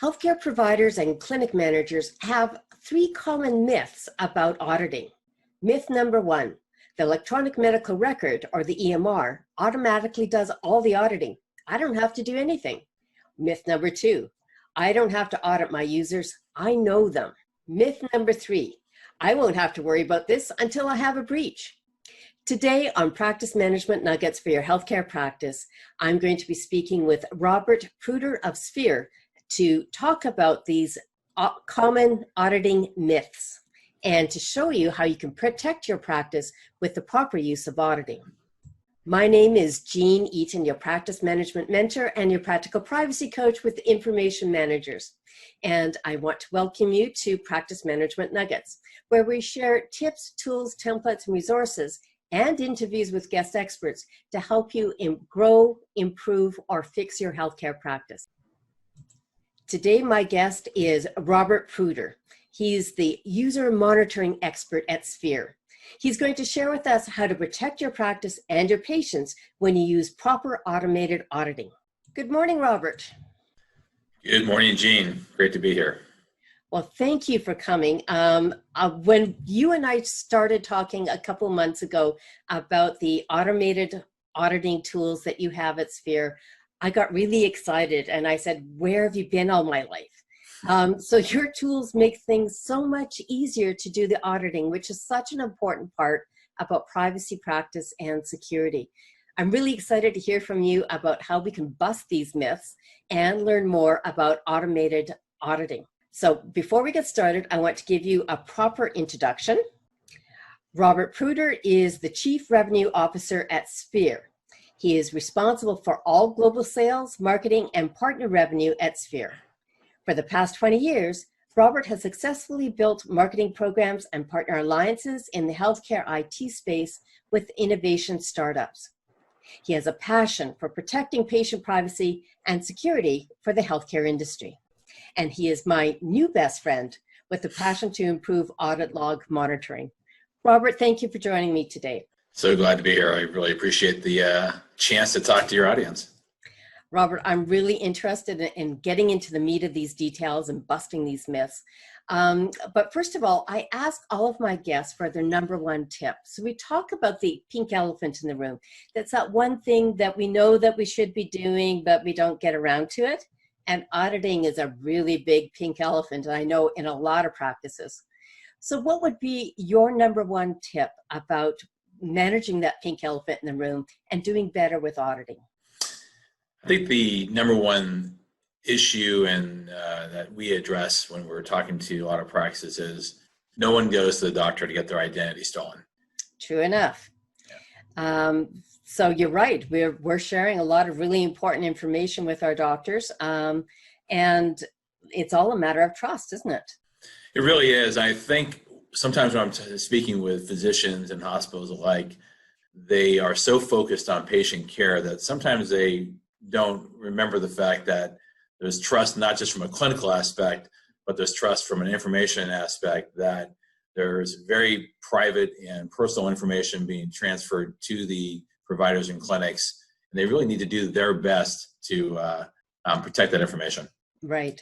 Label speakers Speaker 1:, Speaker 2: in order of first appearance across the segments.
Speaker 1: Healthcare providers and clinic managers have three common myths about auditing. Myth number one, the electronic medical record, or the EMR, automatically does all the auditing. I don't have to do anything. Myth number two, I don't have to audit my users. I know them. Myth number three, I won't have to worry about this until I have a breach. Today on Practice Management Nuggets for Your Healthcare Practice, I'm going to be speaking with Robert Pruter of SPHER to talk about these common auditing myths and to show you how you can protect your practice with the proper use of auditing. My name is Jean Eaton, your practice management mentor and your practical privacy coach with Information Managers. And I want to welcome you to Practice Management Nuggets, where we share tips, tools, templates, and resources and interviews with guest experts to help you grow, improve, or fix your healthcare practice. Today, my guest is Robert Pruter. He's the user monitoring expert at SPHER. He's going to share with us how to protect your practice and your patients when you use proper automated auditing. Good morning, Robert.
Speaker 2: Good morning, Jean. Great to be here.
Speaker 1: Well, thank you for coming. When you and I started talking a couple months ago about the automated auditing tools that you have at SPHER, I got really excited and I said, where have you been all my life? So your tools make things so much easier to do the auditing, which is such an important part about privacy practice and security. I'm really excited to hear from you about how we can bust these myths and learn more about automated auditing. So before we get started, I want to give you a proper introduction. Robert Pruter is the Chief Revenue Officer at SPHER. He is responsible for all global sales, marketing, and partner revenue at SPHER. For the past 20 years, Robert has successfully built marketing programs and partner alliances in the healthcare IT space with innovation startups. He has a passion for protecting patient privacy and security for the healthcare industry. And he is my new best friend with a passion to improve audit log monitoring. Robert, thank you for joining me today.
Speaker 2: So glad to be here. I really appreciate the chance to talk to your audience.
Speaker 1: Robert, I'm really interested in getting into the meat of these details and busting these myths. But first of all, I ask all of my guests for their number one tip. So we talk about the pink elephant in the room. That's that one thing that we know that we should be doing, but we don't get around to it. And auditing is a really big pink elephant, and I know in a lot of practices. So what would be your number one tip about managing that pink elephant in the room and doing better with auditing?
Speaker 2: I think the number one issue that we address when we're talking to a lot of practices is no one goes to the doctor to get their identity stolen.
Speaker 1: True enough. Yeah. So you're right. We're sharing a lot of really important information with our doctors, and it's all a matter of trust, isn't it?
Speaker 2: It really is. I think sometimes when I'm speaking with physicians and hospitals alike, they are so focused on patient care that sometimes they don't remember the fact that there's trust not just from a clinical aspect, but there's trust from an information aspect, that there's very private and personal information being transferred to the providers and clinics, and they really need to do their best to protect that information.
Speaker 1: Right.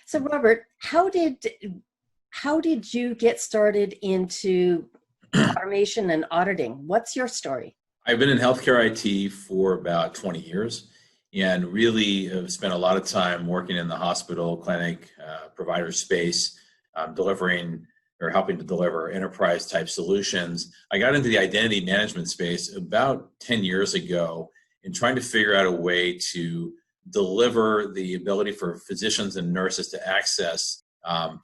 Speaker 1: So Robert, how did you get started into automation and auditing? What's your story?
Speaker 2: I've been in healthcare IT for about 20 years and really have spent a lot of time working in the hospital, clinic, provider space, delivering or helping to deliver enterprise type solutions. I got into the identity management space about 10 years ago in trying to figure out a way to deliver the ability for physicians and nurses to access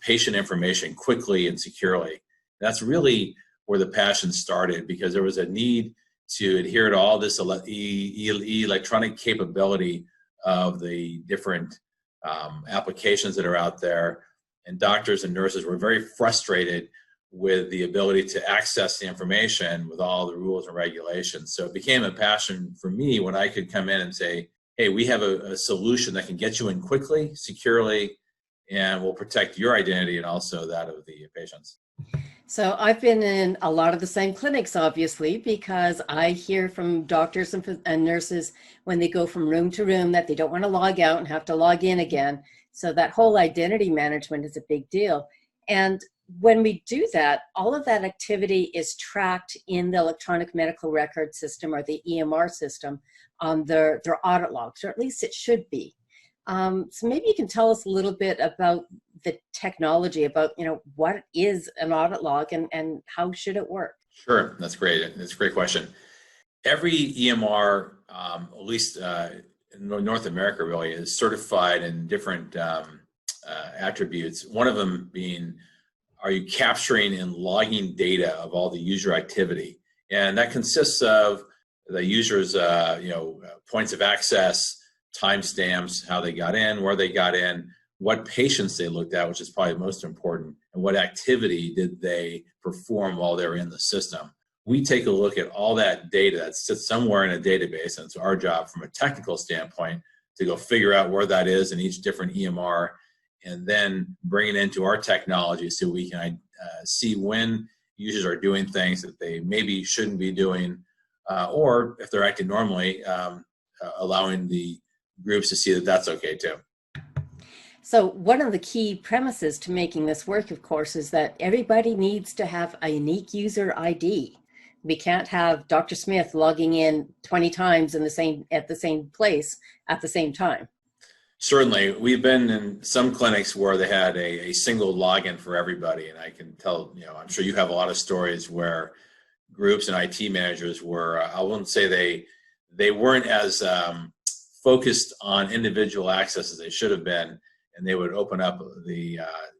Speaker 2: patient information quickly and securely. That's really where the passion started, because there was a need to adhere to all this electronic capability of the different applications that are out there. And doctors and nurses were very frustrated with the ability to access the information with all the rules and regulations. So it became a passion for me when I could come in and say, hey, we have a solution that can get you in quickly, securely, and will protect your identity and also that of the patients.
Speaker 1: So I've been in a lot of the same clinics, obviously, because I hear from doctors and nurses when they go from room to room that they don't want to log out and have to log in again. So that whole identity management is a big deal. And when we do that, all of that activity is tracked in the electronic medical record system, or the EMR system, on their audit logs, or at least it should be. So maybe you can tell us a little bit about the technology, about, what is an audit log, and how should it work?
Speaker 2: Sure, that's great. That's a great question. Every EMR, at least in North America, really is certified in different attributes. One of them being, are you capturing and logging data of all the user activity? And that consists of the user's points of access, timestamps, how they got in, where they got in, what patients they looked at, which is probably most important, and what activity did they perform while they were in the system. We take a look at all that data that sits somewhere in a database, and it's our job from a technical standpoint to go figure out where that is in each different EMR, and then bring it into our technology so we can see when users are doing things that they maybe shouldn't be doing, or if they're acting normally, allowing the groups to see that that's okay too.
Speaker 1: So one of the key premises to making this work, of course, is that everybody needs to have a unique user ID. We can't have Dr. Smith logging in 20 times at the same place at the same time.
Speaker 2: Certainly. We've been in some clinics where they had a single login for everybody, and I can tell, I'm sure you have a lot of stories where groups and IT managers were, I wouldn't say they weren't as focused on individual access as they should have been, and they would open up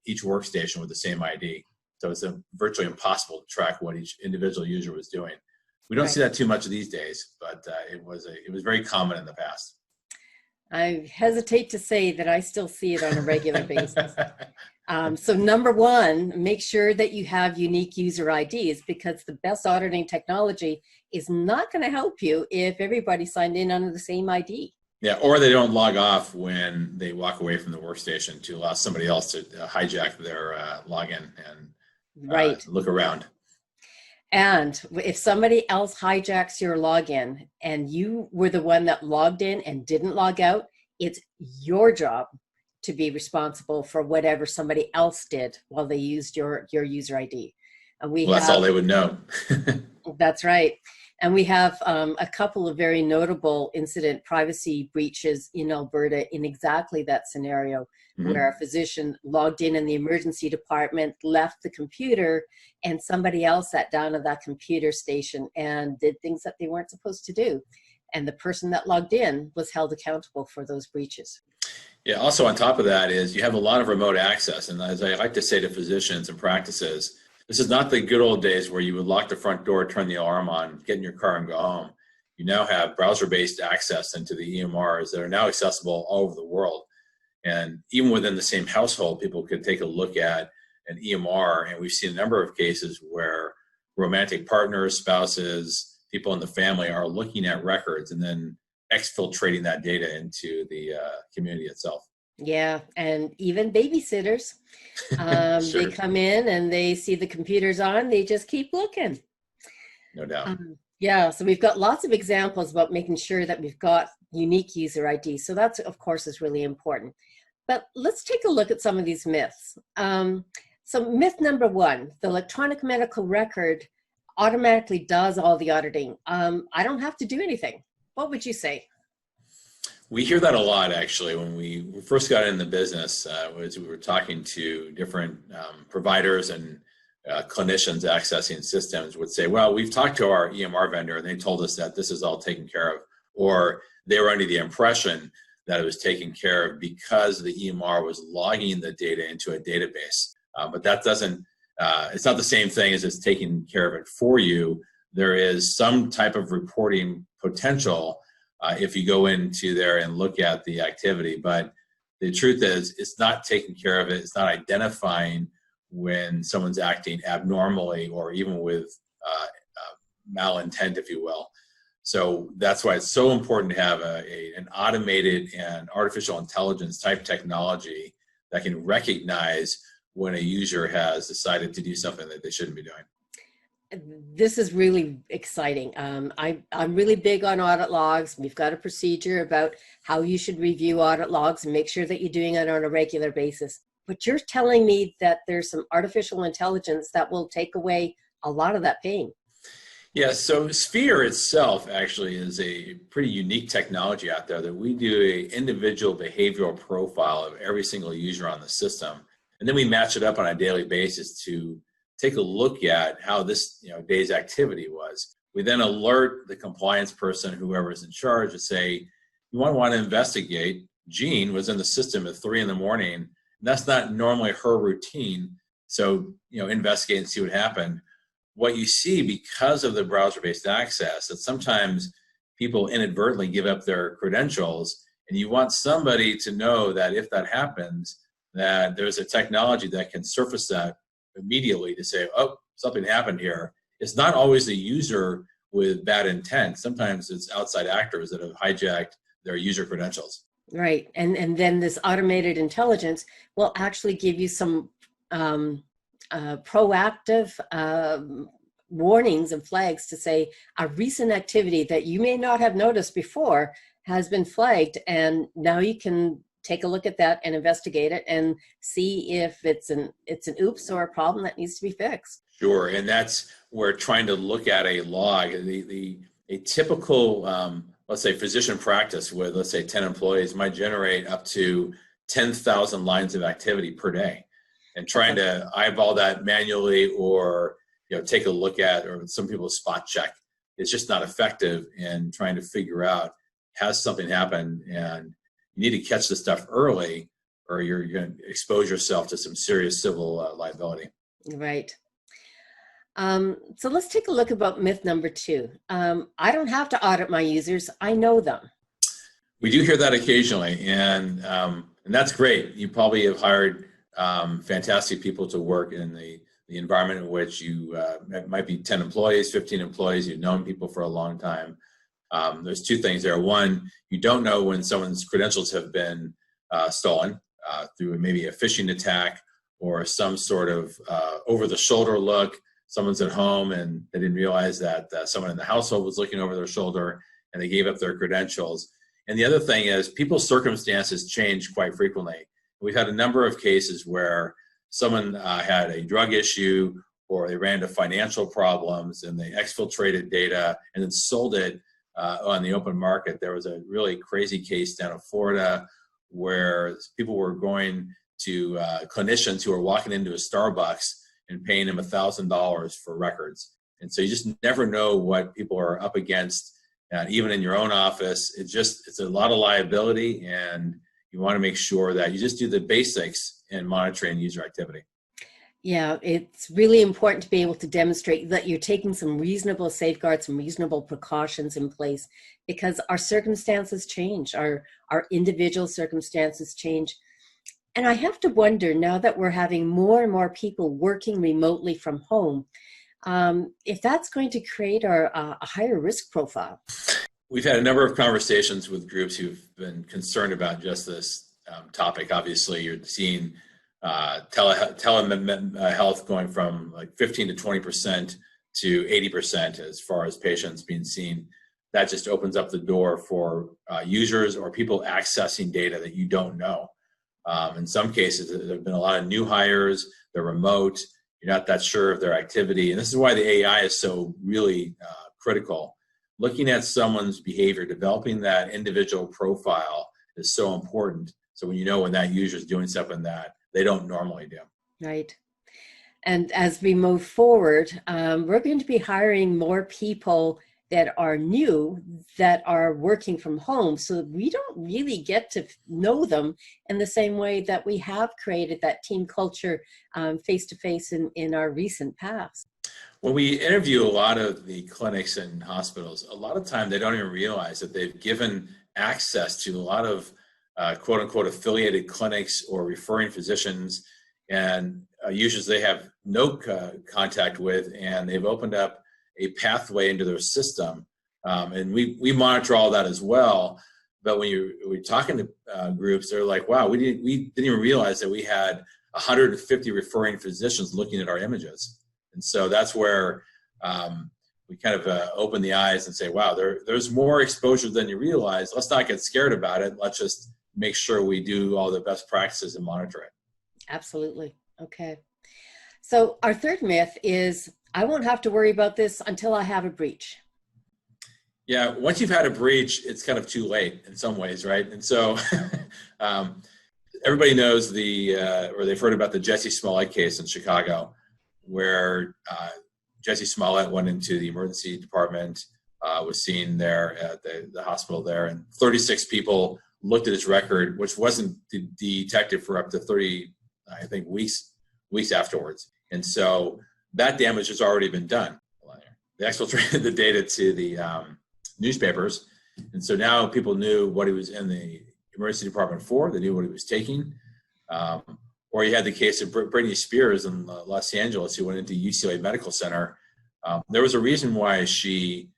Speaker 2: each workstation with the same ID. So it's virtually impossible to track what each individual user was doing. We don't see that too much these days, but it was very common in the past.
Speaker 1: I hesitate to say that I still see it on a regular basis. So number one, make sure that you have unique user IDs, because the best auditing technology is not going to help you if everybody signed in under the same ID.
Speaker 2: Yeah, or they don't log off when they walk away from the workstation to allow somebody else to hijack their login and look around.
Speaker 1: And if somebody else hijacks your login and you were the one that logged in and didn't log out, it's your job to be responsible for whatever somebody else did while they used your user ID. And
Speaker 2: that's all they would know.
Speaker 1: That's right. And we have a couple of very notable incident privacy breaches in Alberta in exactly that scenario, where a physician logged in the emergency department, left the computer, and somebody else sat down at that computer station and did things that they weren't supposed to do. And the person that logged in was held accountable for those breaches.
Speaker 2: Yeah, also on top of that is you have a lot of remote access. And as I like to say to physicians and practices, this is not the good old days where you would lock the front door, turn the alarm on, get in your car and go home. You now have browser-based access into the EMRs that are now accessible all over the world. And even within the same household, people could take a look at an EMR, and we've seen a number of cases where romantic partners, spouses, people in the family are looking at records and then exfiltrating that data into the community itself.
Speaker 1: Yeah, and even babysitters.
Speaker 2: Sure.
Speaker 1: They come in and they see the computers on, they just keep looking.
Speaker 2: No doubt.
Speaker 1: Yeah, so we've got lots of examples about making sure that we've got unique user ID. So that's, of course, is really important. But let's take a look at some of these myths. So myth number one, the electronic medical record automatically does all the auditing. I don't have to do anything. What would you say?
Speaker 2: We hear that a lot, actually. When we first got in the business, as we were talking to different providers and clinicians accessing systems would say, well, we've talked to our EMR vendor and they told us that this is all taken care of, or they were under the impression that it was taken care of because the EMR was logging the data into a database. But that doesn't, it's not the same thing as it's taking care of it for you. There is some type of reporting potential if you go into there and look at the activity. But the truth is, it's not taking care of it. It's not identifying when someone's acting abnormally or even with malintent, if you will. So that's why it's so important to have an automated and artificial intelligence type technology that can recognize when a user has decided to do something that they shouldn't be doing.
Speaker 1: This is really exciting. I'm really big on audit logs. We've got a procedure about how you should review audit logs and make sure that you're doing it on a regular basis. But you're telling me that there's some artificial intelligence that will take away a lot of that pain.
Speaker 2: Yeah, so SPHER itself actually is a pretty unique technology out there that we do an individual behavioral profile of every single user on the system. And then we match it up on a daily basis to take a look at how this day's activity was. We then alert the compliance person, whoever is in charge, to say, you want to investigate. Jean was in the system at 3 in the morning. And that's not normally her routine. So, investigate and see what happened. What you see because of the browser-based access, that sometimes people inadvertently give up their credentials, and you want somebody to know that if that happens, that there's a technology that can surface that immediately to say, oh, something happened here. It's not always the user with bad intent. Sometimes it's outside actors that have hijacked their user credentials.
Speaker 1: Right, and then this automated intelligence will actually give you some proactive warnings and flags to say a recent activity that you may not have noticed before has been flagged, and now you can take a look at that and investigate it and see if it's an oops or a problem that needs to be fixed.
Speaker 2: Sure, and that's where trying to look at a log, a typical, let's say, physician practice with, let's say, 10 employees might generate up to 10,000 lines of activity per day. And trying to eyeball that manually or take a look at, or some people spot check, is just not effective in trying to figure out, has something happened, and you need to catch this stuff early or you're going to expose yourself to some serious civil liability.
Speaker 1: Right. So let's take a look about myth number 2. I don't have to audit my users. I know them.
Speaker 2: We do hear that occasionally, and that's great. You probably have hired fantastic people to work in the environment in which you might be 10 employees, 15 employees, you've known people for a long time. There's 2 things there. One, you don't know when someone's credentials have been stolen through maybe a phishing attack or some sort of over-the-shoulder look. Someone's at home and they didn't realize that someone in the household was looking over their shoulder and they gave up their credentials. And the other thing is people's circumstances change quite frequently. We've had a number of cases where someone had a drug issue or they ran into financial problems and they exfiltrated data and then sold it on the open market. There was a really crazy case down in Florida where people were going to clinicians who were walking into a Starbucks and paying them $1,000 for records. And so you just never know what people are up against, even in your own office. It's a lot of liability, and you want to make sure that you just do the basics in monitoring user activity.
Speaker 1: Yeah, it's really important to be able to demonstrate that you're taking some reasonable safeguards, some reasonable precautions in place, because our circumstances change, our individual circumstances change. And I have to wonder, now that we're having more and more people working remotely from home, if that's going to create a higher risk profile.
Speaker 2: We've had a number of conversations with groups who've been concerned about just this topic. Obviously, you're seeing telehealth going from like 15 to 20% to 80% as far as patients being seen. That just opens up the door for users or people accessing data that you don't know. In some cases, there have been a lot of new hires, they're remote, you're not that sure of their activity. And this is why the AI is so really critical. Looking at someone's behavior, developing that individual profile is so important. So when you know when that user is doing something that they don't normally do.
Speaker 1: Right. And as we move forward, we're going to be hiring more people that are new, that are working from home. So we don't really get to know them in the same way that we have created that team culture face-to-face in our recent past.
Speaker 2: When we interview a lot of the clinics and hospitals, a lot of time they don't even realize that they've given access to a lot of quote unquote affiliated clinics or referring physicians and users they have no contact with, and they've opened up a pathway into their system. And we monitor all that as well. But when we're talking to groups, they're like, wow, we didn't even realize that we had 150 referring physicians looking at our images. And so that's where we kind of open the eyes and say, wow, there's more exposure than you realize. Let's not get scared about it. Let's just make sure we do all the best practices and monitor it.
Speaker 1: Absolutely. Okay. So our third myth is, I won't have to worry about this until I have a breach.
Speaker 2: Yeah, once you've had a breach, it's kind of too late in some ways, right? And so everybody knows or they've heard about the Jesse Smollett case in Chicago, where Jesse Smollett went into the emergency department, was seen there at the hospital there, and 36 people looked at his record, which wasn't detected for up to 30, I think, weeks afterwards. And so that damage has already been done. They exfiltrated the data to the newspapers. And so now people knew what he was in the emergency department for. They knew what he was taking. Or you had the case of Britney Spears in Los Angeles, who went into UCLA Medical Center. There was a reason why she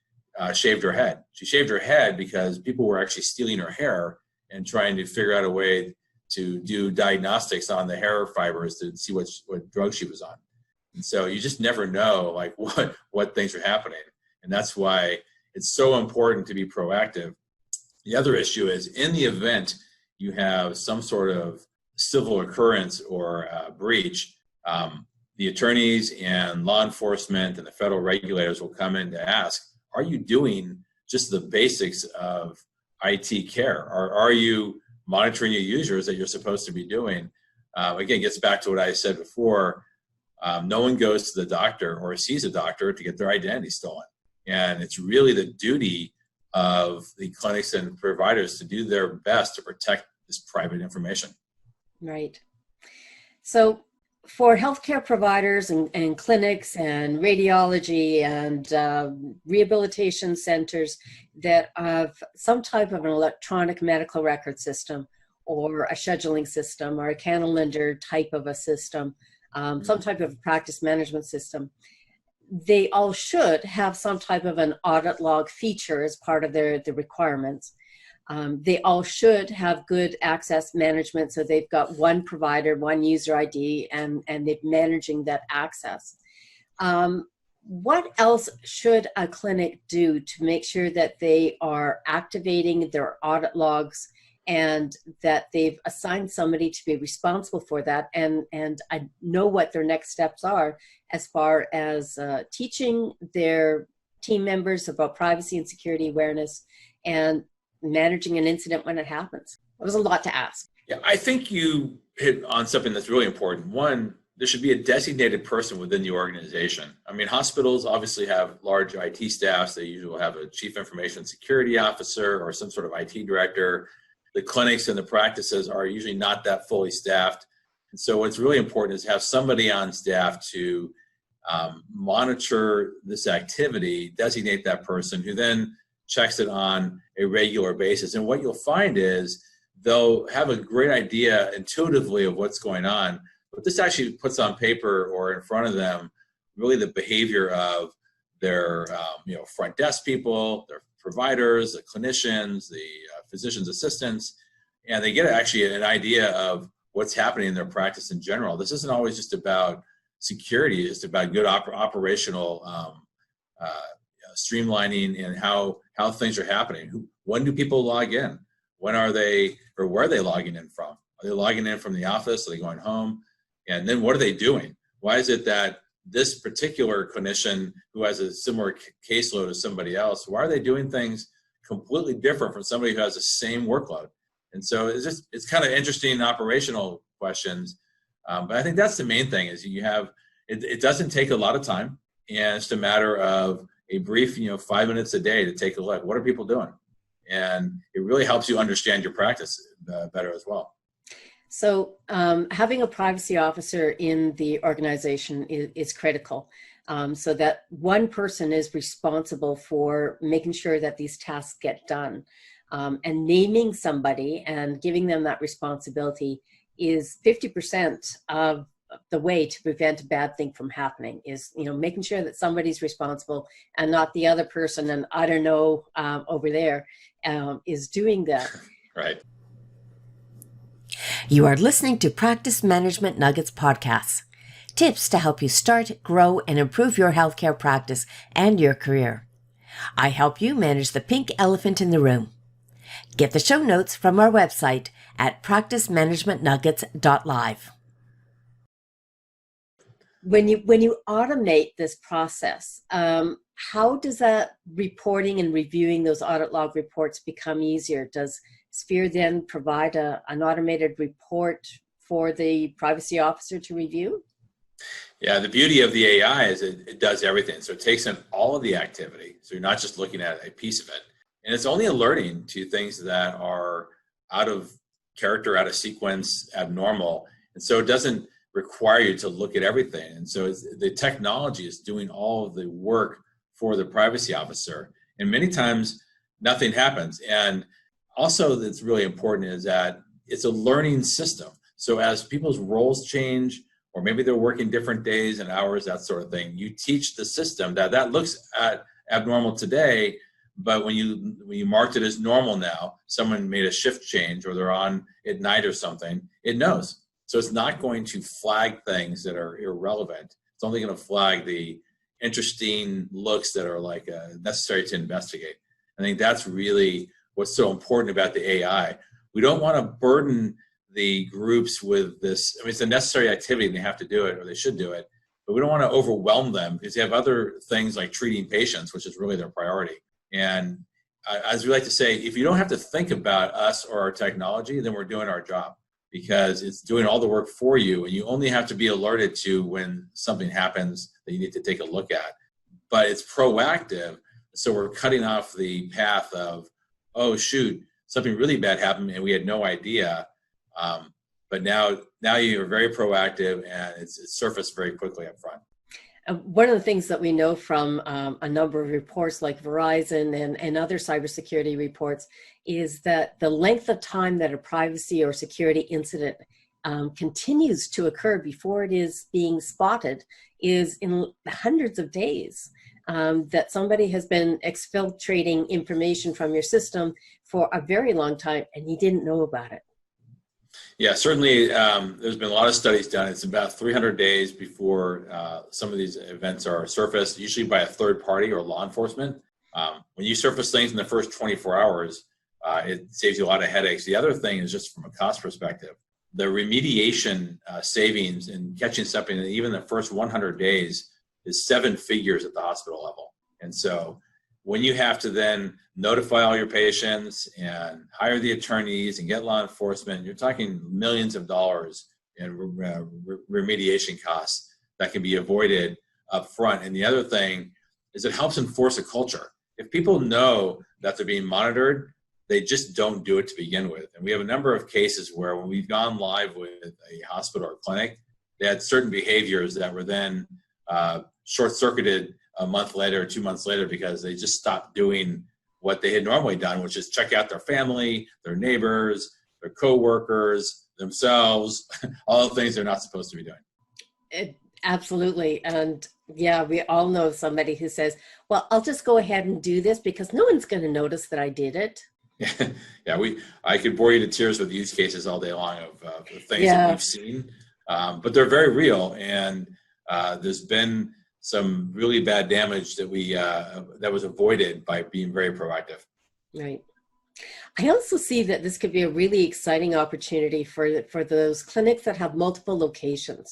Speaker 2: shaved her head. She shaved her head because people were actually stealing her hair and trying to figure out a way to do diagnostics on the hair fibers to see what drug she was on. And so you just never know like what things are happening. And that's why it's so important to be proactive. The other issue is, in the event you have some sort of civil occurrence or breach, the attorneys and law enforcement and the federal regulators will come in to ask, are you doing just the basics of IT care? Or are you monitoring your users that you're supposed to be doing? Again, it gets back to what I said before. No one goes to the doctor or sees a doctor to get their identity stolen. And it's really the duty of the clinics and providers to do their best to protect this private information.
Speaker 1: Right. So for healthcare providers and clinics and radiology and rehabilitation centers that have some type of an electronic medical record system or a scheduling system or a calendar type of a system, some type of practice management system, they all should have some type of an audit log feature as part of the requirements. They all should have good access management, so they've got one provider, one user ID, and they're managing that access. What else should a clinic do to make sure that they are activating their audit logs and that they've assigned somebody to be responsible for that, and I know what their next steps are as far as teaching their team members about privacy and security awareness and managing an incident when it happens? It was a lot to ask.
Speaker 2: Yeah, I think you hit on something that's really important. One, there should be a designated person within the organization. I mean, hospitals obviously have large IT staffs. They usually will have a chief information security officer or some sort of IT director. The clinics and the practices are usually not that fully staffed. And so what's really important is to have somebody on staff to monitor this activity, designate that person who then checks it on a regular basis. And what you'll find is they'll have a great idea intuitively of what's going on, but this actually puts on paper or in front of them really the behavior of their front desk people, their providers, the clinicians, the physician's assistants, and they get actually an idea of what's happening in their practice in general. This isn't always just about security, it's about good operational streamlining and how things are happening. When do people log in? When are they, or where are they logging in from? Are they logging in from the office? Are they going home? And then what are they doing? Why is it that this particular clinician who has a similar caseload as somebody else, why are they doing things completely different from somebody who has the same workload? And so it's kind of interesting operational questions. But I think that's the main thing is it doesn't take a lot of time, and it's a matter of a brief, 5 minutes a day to take a look. What are people doing? And it really helps you understand your practice better as well.
Speaker 1: So having a privacy officer in the organization is critical, so that one person is responsible for making sure that these tasks get done. And naming somebody and giving them that responsibility is 50% of the way to prevent a bad thing from happening, is making sure that somebody's responsible and not the other person, and I don't know over there is doing that.
Speaker 2: Right.
Speaker 1: You are listening to Practice Management Nuggets podcasts. Tips to help you start, grow, and improve your healthcare practice and your career. I help you manage the pink elephant in the room. Get the show notes from our website at practicemanagementnuggets.live. When you automate this process, how does that reporting and reviewing those audit log reports become easier? Does SPHER then provide an automated report for the privacy officer to review?
Speaker 2: Yeah, the beauty of the AI is it does everything. So it takes in all of the activity. So you're not just looking at a piece of it. And it's only alerting to things that are out of character, out of sequence, abnormal. And so it doesn't require you to look at everything. And so the technology is doing all of the work for the privacy officer. And many times nothing happens. And also that's really important is that it's a learning system. So as people's roles change, or maybe they're working different days and hours, that sort of thing, you teach the system that looks at abnormal today, but when you marked it as normal now, someone made a shift change or they're on at night or something, it knows. So it's not going to flag things that are irrelevant. It's only going to flag the interesting looks that are like necessary to investigate. I think that's really what's so important about the AI. We don't want to burden the groups with this. I mean, it's a necessary activity and they have to do it or they should do it, but we don't want to overwhelm them because they have other things like treating patients, which is really their priority. And as we like to say, if you don't have to think about us or our technology, then we're doing our job because it's doing all the work for you and you only have to be alerted to when something happens that you need to take a look at. But it's proactive, so we're cutting off the path of, oh shoot, something really bad happened and we had no idea. But now you're very proactive and it's surfaced very quickly up front.
Speaker 1: One of the things that we know from a number of reports like Verizon and other cybersecurity reports is that the length of time that a privacy or security incident continues to occur before it is being spotted is in hundreds of days. That somebody has been exfiltrating information from your system for a very long time and you didn't know about it.
Speaker 2: Yeah, certainly there's been a lot of studies done. It's about 300 days before some of these events are surfaced, usually by a third party or law enforcement. When you surface things in the first 24 hours, it saves you a lot of headaches. The other thing is just from a cost perspective. The remediation savings in catching something in even the first 100 days is 7 figures at the hospital level. And so when you have to then notify all your patients and hire the attorneys and get law enforcement, you're talking millions of dollars in remediation costs that can be avoided up front. And the other thing is it helps enforce a culture. If people know that they're being monitored, they just don't do it to begin with. And we have a number of cases where when we've gone live with a hospital or clinic, they had certain behaviors that were then short-circuited a month later or 2 months later because they just stopped doing what they had normally done, which is check out their family, their neighbors, their coworkers, themselves, all the things they're not supposed to be doing.
Speaker 1: Absolutely. And yeah, we all know somebody who says, well, I'll just go ahead and do this because no one's going to notice that I did it.
Speaker 2: Yeah, I could bore you to tears with use cases all day long of things that we've seen, but they're very real. And there's been some really bad damage that that was avoided by being very proactive.
Speaker 1: Right. I also see that this could be a really exciting opportunity for those clinics that have multiple locations.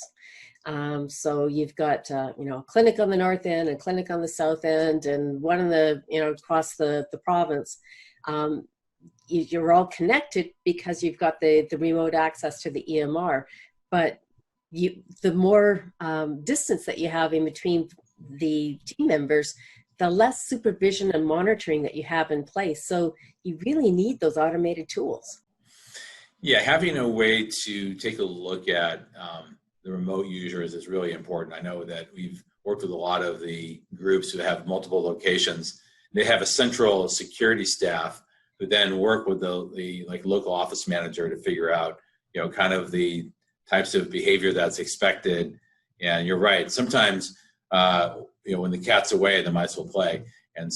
Speaker 1: So you've got a clinic on the north end, a clinic on the south end, and one in the across the province. You're all connected because you've got the remote access to the EMR, but the more distance that you have in between the team members, the less supervision and monitoring that you have in place. So you really need those automated tools.
Speaker 2: Yeah, having a way to take a look at the remote users is really important. I know that we've worked with a lot of the groups who have multiple locations. They have a central security staff who then work with the local office manager to figure out, kind of the types of behavior that's expected. And you're right. Sometimes, when the cat's away, the mice will play. And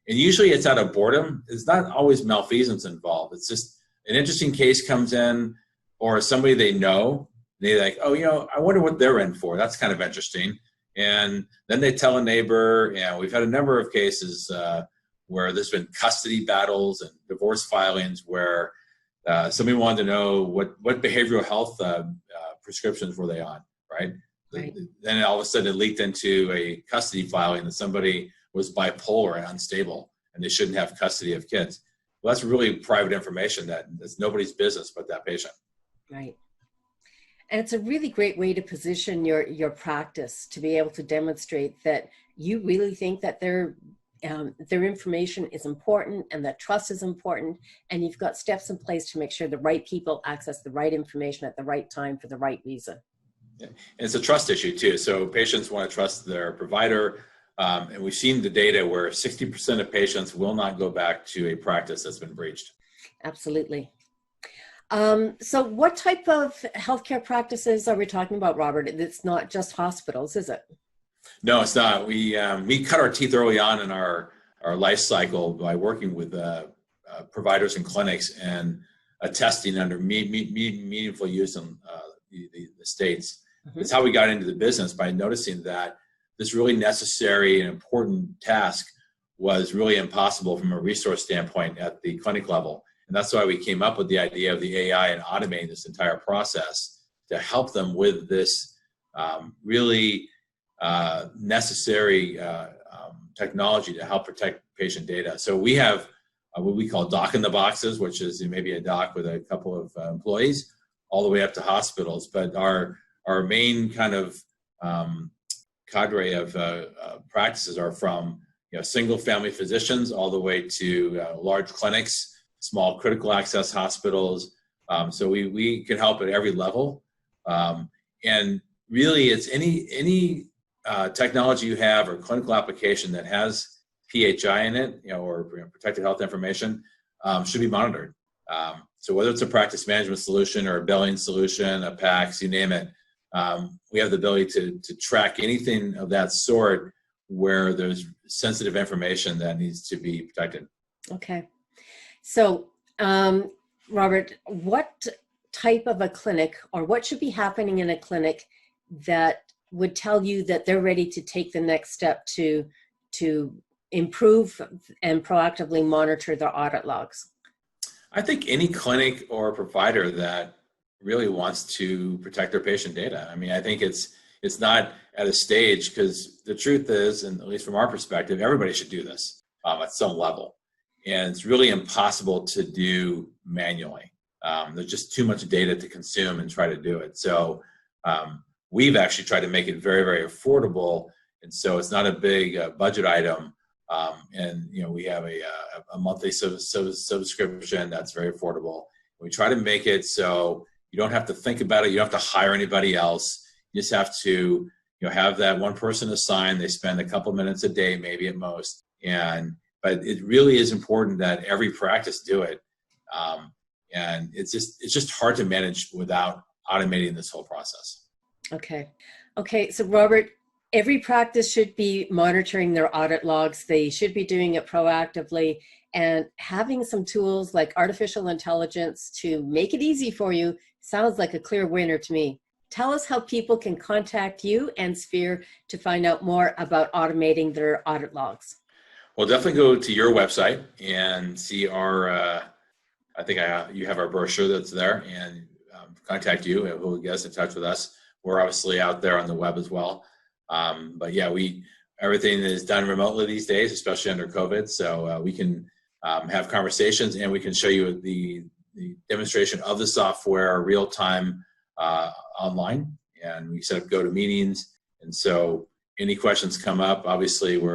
Speaker 2: usually it's out of boredom. It's not always malfeasance involved. It's just an interesting case comes in, or somebody they know, they're like, oh, I wonder what they're in for. That's kind of interesting. And then they tell a neighbor, and we've had a number of cases where there's been custody battles and divorce filings where somebody wanted to know what behavioral health prescriptions were they on, right?
Speaker 1: Right.
Speaker 2: Then all of a sudden it leaked into a custody filing that somebody was bipolar and unstable and they shouldn't have custody of kids. Well, that's really private information that's nobody's business but that patient.
Speaker 1: Right. And it's a really great way to position your practice, to be able to demonstrate that you really think that their information is important and that trust is important, and you've got steps in place to make sure the right people access the right information at the right time for the right reason.
Speaker 2: Yeah. And it's a trust issue too. So patients want to trust their provider. And we've seen the data where 60% of patients will not go back to a practice that's been breached.
Speaker 1: Absolutely. So what type of healthcare practices are we talking about, Robert? It's not just hospitals, is it?
Speaker 2: No, it's not. We cut our teeth early on in our life cycle by working with providers and clinics and testing under meaningful use in the states. Mm-hmm. It's how we got into the business, by noticing that this really necessary and important task was really impossible from a resource standpoint at the clinic level. And that's why we came up with the idea of the AI and automating this entire process to help them with this really necessary technology to help protect patient data. So we have what we call doc in the boxes, which is maybe a doc with a couple of employees, all the way up to hospitals. But our main kind of cadre of practices are from single family physicians all the way to large clinics, small critical access hospitals. So we can help at every level. And really it's any technology you have or clinical application that has PHI in it, or protected health information, should be monitored. So whether it's a practice management solution or a billing solution, a PACS, you name it, we have the ability to track anything of that sort where there's sensitive information that needs to be protected.
Speaker 1: Okay. So, Robert, what type of a clinic, or what should be happening in a clinic that would tell you that they're ready to take the next step to improve and proactively monitor their audit logs?
Speaker 2: I think any clinic or provider that really wants to protect their patient data. I mean, I think it's not at a stage, because the truth is, and at least from our perspective, everybody should do this at some level. And it's really impossible to do manually. There's just too much data to consume and try to do it. So we've actually tried to make it very, very affordable. And so it's not a big budget item. And we have a monthly subscription that's very affordable. We try to make it so you don't have to think about it. You don't have to hire anybody else. You just have to have that one person assigned. They spend a couple minutes a day, maybe at most. But it really is important that every practice do it. And it's just hard to manage without automating this whole process.
Speaker 1: Okay. So Robert, every practice should be monitoring their audit logs. They should be doing it proactively, and having some tools like artificial intelligence to make it easy for you sounds like a clear winner to me. Tell us how people can contact you and SPHER to find out more about automating their audit logs.
Speaker 2: Well, definitely go to your website and see our, I think you have our brochure that's there, and contact you, and we'll get us in touch with us. We're obviously out there on the web as well. But yeah, everything is done remotely these days, especially under COVID. So we can have conversations, and we can show you the demonstration of the software real time online, and we set up GoToMeetings. And so any questions come up, obviously we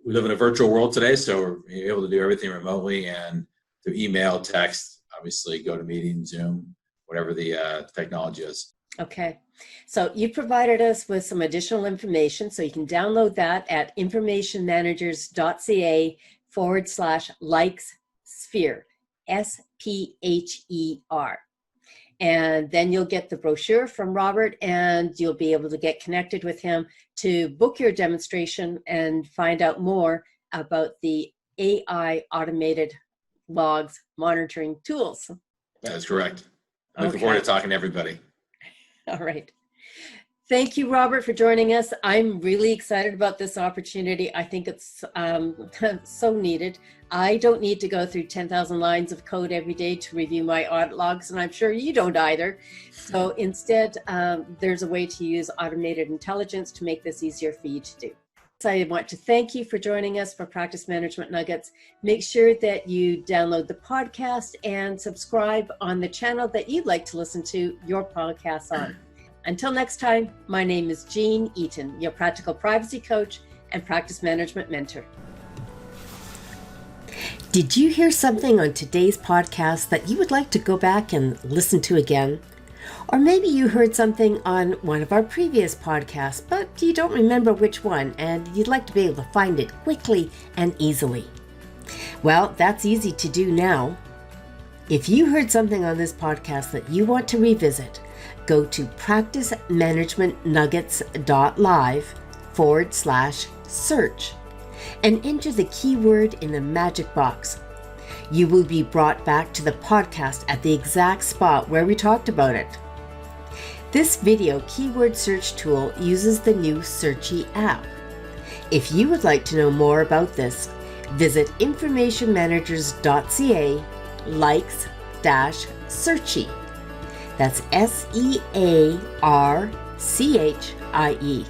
Speaker 2: live in a virtual world today, so we're able to do everything remotely, and through email, text, obviously GoToMeeting, Zoom, whatever the technology is.
Speaker 1: Okay, so you provided us with some additional information, so you can download that at informationmanagers.ca/likes SPHER, SPHER. And then you'll get the brochure from Robert, and you'll be able to get connected with him to book your demonstration and find out more about the AI automated logs monitoring tools.
Speaker 2: That is correct. Looking forward to talking to everybody.
Speaker 1: All right. Thank you, Robert, for joining us. I'm really excited about this opportunity. I think it's so needed. I don't need to go through 10,000 lines of code every day to review my audit logs, and I'm sure you don't either. So instead, there's a way to use automated intelligence to make this easier for you to do. So I want to thank you for joining us for Practice Management Nuggets. Make sure that you download the podcast and subscribe on the channel that you'd like to listen to your podcasts on. Until next time, my name is Jean Eaton, your practical privacy coach and practice management mentor. Did you hear something on today's podcast that you would like to go back and listen to again? Or maybe you heard something on one of our previous podcasts, but you don't remember which one, and you'd like to be able to find it quickly and easily. Well, that's easy to do now. If you heard something on this podcast that you want to revisit, go to practicemanagementnuggets.live/search and enter the keyword in the magic box. You will be brought back to the podcast at the exact spot where we talked about it. This video keyword search tool uses the new Searchy app. If you would like to know more about this, visit informationmanagers.ca/likes-searchy. That's SEARCHIE.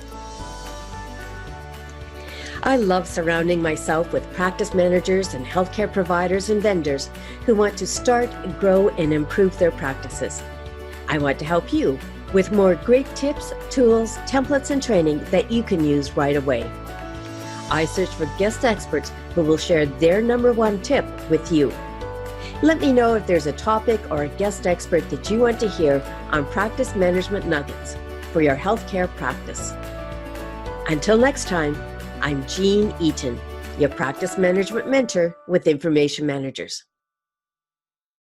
Speaker 1: I love surrounding myself with practice managers and healthcare providers and vendors who want to start, grow, and improve their practices. I want to help you with more great tips, tools, templates, and training that you can use right away. I search for guest experts who will share their #1 tip with you. Let me know if there's a topic or a guest expert that you want to hear on Practice Management Nuggets for your healthcare practice. Until next time, I'm Jean Eaton, your practice management mentor with Information Managers.